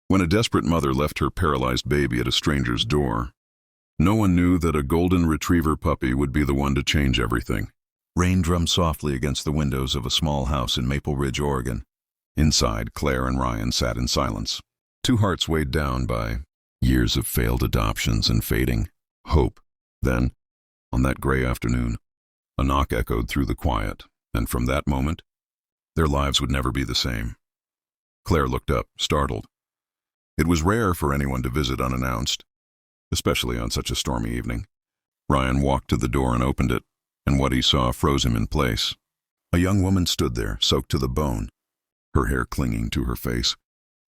when a desperate mother left her paralyzed baby at a stranger's door. No one knew that a golden retriever puppy would be the one to change everything. Rain drummed softly against the windows of a small house in Maple Ridge, Oregon. Inside, Claire and Ryan sat in silence, two hearts weighed down by years of failed adoptions and fading hope. Then, on that gray afternoon, a knock echoed through the quiet, and from that moment, their lives would never be the same. Claire looked up, startled. It was rare for anyone to visit unannounced, especially on such a stormy evening. Ryan walked to the door and opened it, and what he saw froze him in place. A young woman stood there, soaked to the bone, her hair clinging to her face,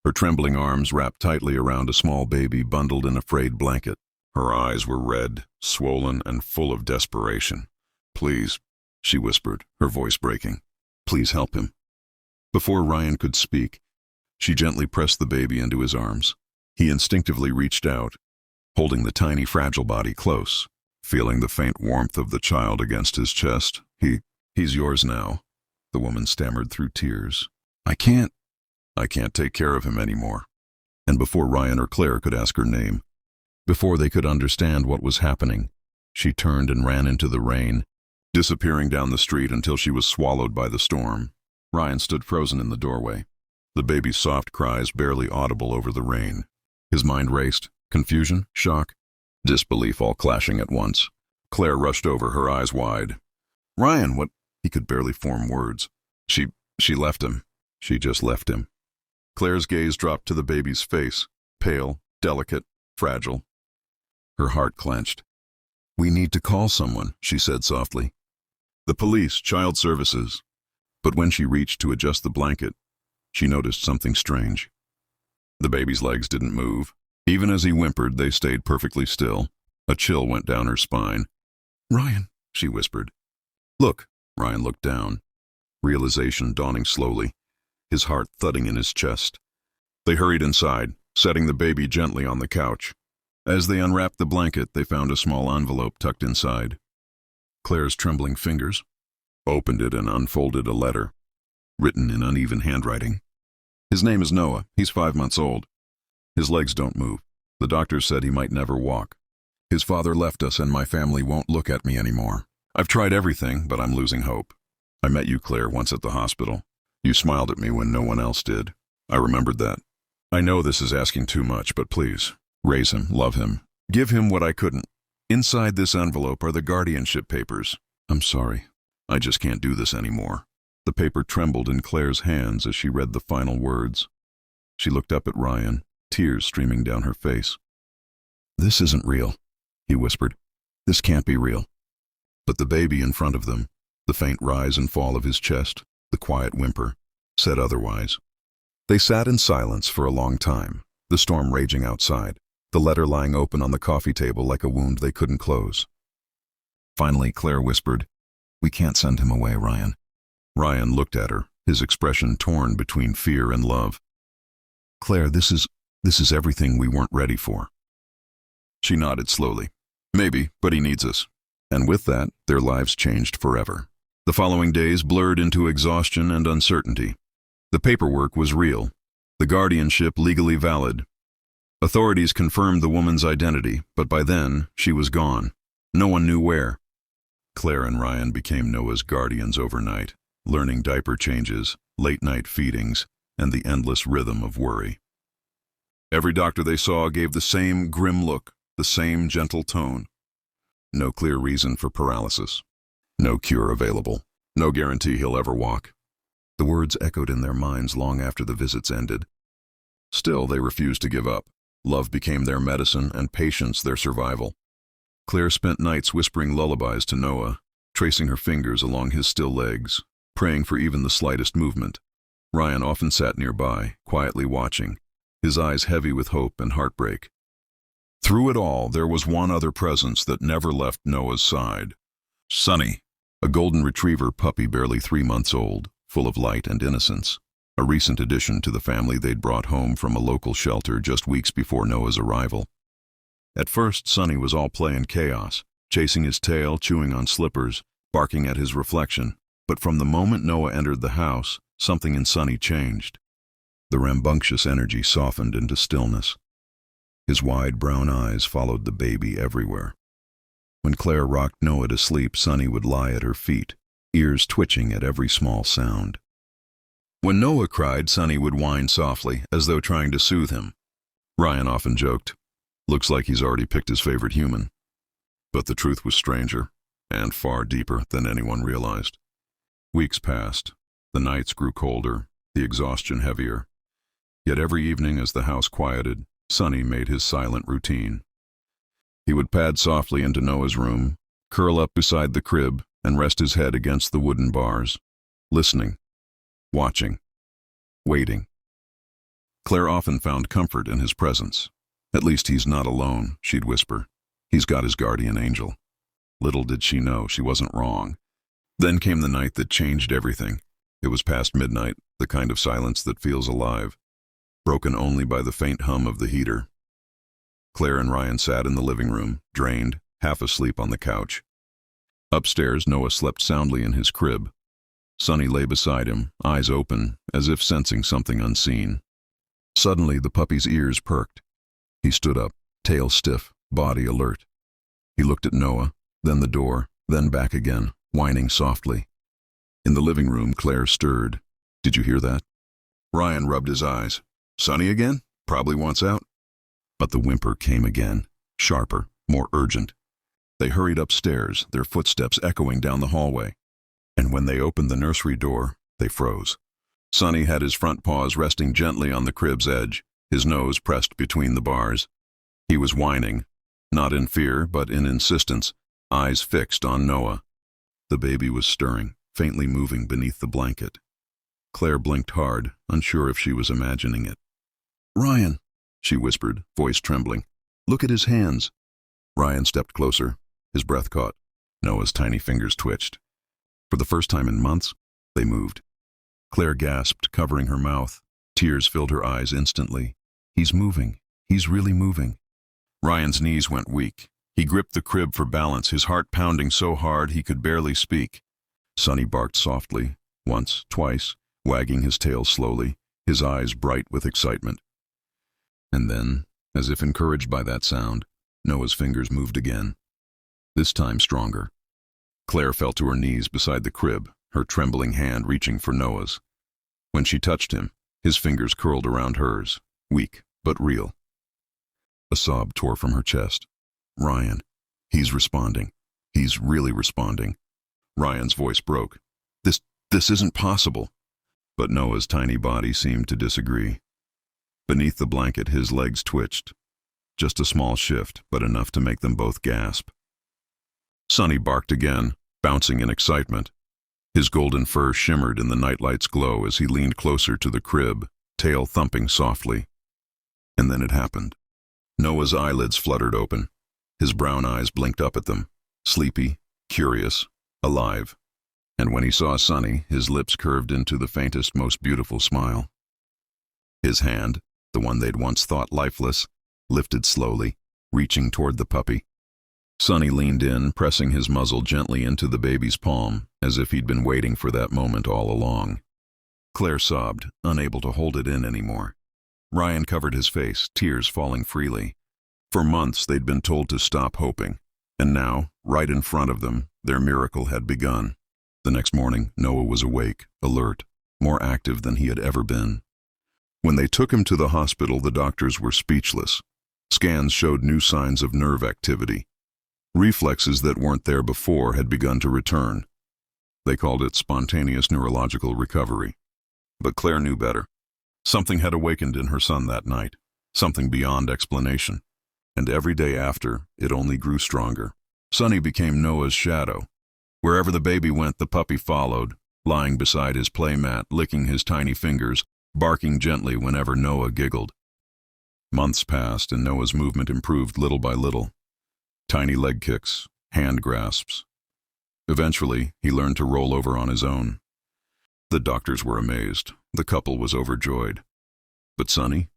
her trembling arms wrapped tightly around a small baby bundled in a frayed blanket. Her eyes were red, swollen, and full of desperation. "Please," she whispered, her voice breaking. "Please help him." Before Ryan could speak, she gently pressed the baby into his arms. He instinctively reached out, holding the tiny, fragile body close, feeling the faint warmth of the child against his chest. He's yours now," the woman stammered through tears. I can't take care of him anymore." And before Ryan or Claire could ask her name, before they could understand what was happening, she turned and ran into the rain, disappearing down the street until she was swallowed by the storm. Ryan stood frozen in the doorway, the baby's soft cries barely audible over the rain. His mind raced, confusion, shock, disbelief all clashing at once. Claire rushed over, her eyes wide. "Ryan, what?" He could barely form words. She left him. She just left him. Claire's gaze dropped to the baby's face, pale, delicate, fragile. Her heart clenched. "We need to call someone," she said softly. "The police, child services." But when she reached to adjust the blanket, she noticed something strange. The baby's legs didn't move. Even as he whimpered, they stayed perfectly still. A chill went down her spine. "Ryan," she whispered. "Look." Ryan looked down, realization dawning slowly, his heart thudding in his chest. They hurried inside, setting the baby gently on the couch. As they unwrapped the blanket, they found a small envelope tucked inside. Claire's trembling fingers opened it and unfolded a letter, written in uneven handwriting. "His name is Noah. He's 5 months old. His legs don't move. The doctor said he might never walk. His father left us and my family won't look at me anymore. I've tried everything, but I'm losing hope. I met you, Claire, once at the hospital. You smiled at me when no one else did. I remembered that. I know this is asking too much, but please, raise him, love him. Give him what I couldn't. Inside this envelope are the guardianship papers. I'm sorry. I just can't do this anymore." The paper trembled in Claire's hands as she read the final words. She looked up at Ryan, tears streaming down her face. "This isn't real," he whispered. "This can't be real." But the baby in front of them, the faint rise and fall of his chest, the quiet whimper, said otherwise. They sat in silence for a long time, the storm raging outside, the letter lying open on the coffee table like a wound they couldn't close. Finally, Claire whispered, "We can't send him away, Ryan." Ryan looked at her, his expression torn between fear and love. "Claire, this is everything we weren't ready for." She nodded slowly. "Maybe, but he needs us." And with that, their lives changed forever. The following days blurred into exhaustion and uncertainty. The paperwork was real, the guardianship legally valid. Authorities confirmed the woman's identity, but by then, she was gone. No one knew where. Claire and Ryan became Noah's guardians overnight, learning diaper changes, late-night feedings, and the endless rhythm of worry. Every doctor they saw gave the same grim look, the same gentle tone. No clear reason for paralysis. No cure available. No guarantee he'll ever walk. The words echoed in their minds long after the visits ended. Still, they refused to give up. Love became their medicine and patience their survival. Claire spent nights whispering lullabies to Noah, tracing her fingers along his still legs, praying for even the slightest movement. Ryan often sat nearby, quietly watching, his eyes heavy with hope and heartbreak. Through it all, there was one other presence that never left Noah's side. Sunny, a golden retriever puppy barely 3 months old, full of light and innocence. A recent addition to the family they'd brought home from a local shelter just weeks before Noah's arrival. At first, Sunny was all play and chaos, chasing his tail, chewing on slippers, barking at his reflection. But from the moment Noah entered the house, something in Sunny changed. The rambunctious energy softened into stillness. His wide brown eyes followed the baby everywhere. When Claire rocked Noah to sleep, Sonny would lie at her feet, ears twitching at every small sound. When Noah cried, Sonny would whine softly, as though trying to soothe him. Ryan often joked, "Looks like he's already picked his favorite human." But the truth was stranger, and far deeper than anyone realized. Weeks passed. The nights grew colder, the exhaustion heavier. Yet every evening as the house quieted, Sonny made his silent routine. He would pad softly into Noah's room, curl up beside the crib, and rest his head against the wooden bars, listening, watching, waiting. Claire often found comfort in his presence. "At least he's not alone," she'd whisper. "He's got his guardian angel." Little did she know she wasn't wrong. Then came the night that changed everything. It was past midnight, the kind of silence that feels alive, broken only by the faint hum of the heater. Claire and Ryan sat in the living room, drained, half asleep on the couch. Upstairs, Noah slept soundly in his crib. Sonny lay beside him, eyes open, as if sensing something unseen. Suddenly, the puppy's ears perked. He stood up, tail stiff, body alert. He looked at Noah, then the door, then back again, whining softly. In the living room, Claire stirred. "Did you hear that?" Ryan rubbed his eyes. "Sonny again? Probably wants out." But the whimper came again, sharper, more urgent. They hurried upstairs, their footsteps echoing down the hallway. And when they opened the nursery door, they froze. Sonny had his front paws resting gently on the crib's edge, his nose pressed between the bars. He was whining, not in fear, but in insistence, eyes fixed on Noah. The baby was stirring, faintly moving beneath the blanket. Claire blinked hard, unsure if she was imagining it. "Ryan," she whispered, voice trembling. "Look at his hands." Ryan stepped closer, his breath caught. Noah's tiny fingers twitched. For the first time in months, they moved. Claire gasped, covering her mouth. Tears filled her eyes instantly. "He's moving. He's really moving." Ryan's knees went weak. He gripped the crib for balance, his heart pounding so hard he could barely speak. Sonny barked softly, once, twice, wagging his tail slowly, his eyes bright with excitement. And then, as if encouraged by that sound, Noah's fingers moved again. This time stronger. Claire fell to her knees beside the crib, her trembling hand reaching for Noah's. When she touched him, his fingers curled around hers, weak but real. A sob tore from her chest. "Ryan, he's responding. He's really responding." Ryan's voice broke. This isn't possible." But Noah's tiny body seemed to disagree. Beneath the blanket, his legs twitched. Just a small shift, but enough to make them both gasp. Sonny barked again, bouncing in excitement. His golden fur shimmered in the nightlight's glow as he leaned closer to the crib, tail thumping softly. And then it happened. Noah's eyelids fluttered open. His brown eyes blinked up at them, sleepy, curious, alive. And when he saw Sonny, his lips curved into the faintest, most beautiful smile. His hand, the one they'd once thought lifeless, lifted slowly, reaching toward the puppy. Sonny leaned in, pressing his muzzle gently into the baby's palm, as if he'd been waiting for that moment all along. Claire sobbed, unable to hold it in anymore. Ryan covered his face, tears falling freely. For months they'd been told to stop hoping, and now, right in front of them, their miracle had begun. The next morning, Noah was awake, alert, more active than he had ever been. When they took him to the hospital, the doctors were speechless. Scans showed new signs of nerve activity. Reflexes that weren't there before had begun to return. They called it spontaneous neurological recovery. But Claire knew better. Something had awakened in her son that night, something beyond explanation. And every day after, it only grew stronger. Sonny became Noah's shadow. Wherever the baby went, the puppy followed, lying beside his playmat, licking his tiny fingers, barking gently whenever Noah giggled. Months passed, and Noah's movement improved little by little. Tiny leg kicks, hand grasps. Eventually, he learned to roll over on his own. The doctors were amazed. The couple was overjoyed. But Sonny,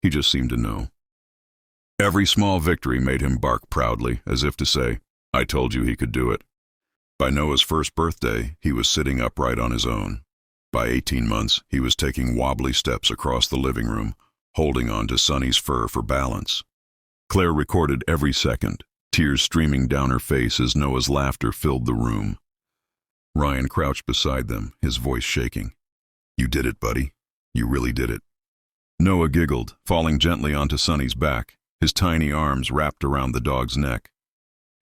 he just seemed to know. Every small victory made him bark proudly, as if to say, "I told you he could do it." By Noah's first birthday, he was sitting upright on his own. By 18 months, he was taking wobbly steps across the living room, holding on to Sonny's fur for balance. Claire recorded every second, tears streaming down her face as Noah's laughter filled the room. Ryan crouched beside them, his voice shaking. "You did it, buddy. You really did it." Noah giggled, falling gently onto Sonny's back, his tiny arms wrapped around the dog's neck.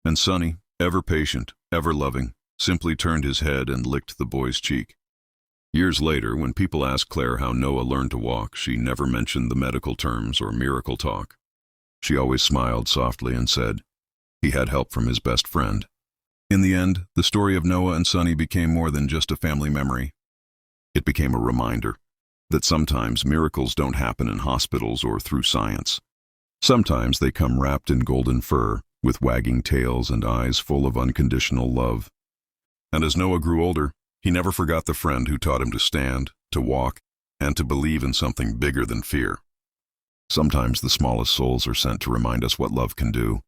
And Sonny, ever patient, ever loving, simply turned his head and licked the boy's cheek. Years later, when people asked Claire how Noah learned to walk, she never mentioned the medical terms or miracle talk. She always smiled softly and said, "He had help from his best friend." In the end, the story of Noah and Sonny became more than just a family memory. It became a reminder that sometimes miracles don't happen in hospitals or through science. Sometimes they come wrapped in golden fur, with wagging tails and eyes full of unconditional love. And as Noah grew older, he never forgot the friend who taught him to stand, to walk, and to believe in something bigger than fear. Sometimes the smallest souls are sent to remind us what love can do.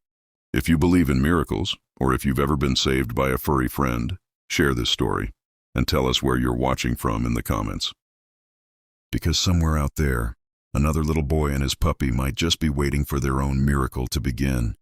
If you believe in miracles, or if you've ever been saved by a furry friend, share this story and tell us where you're watching from in the comments. Because somewhere out there, another little boy and his puppy might just be waiting for their own miracle to begin.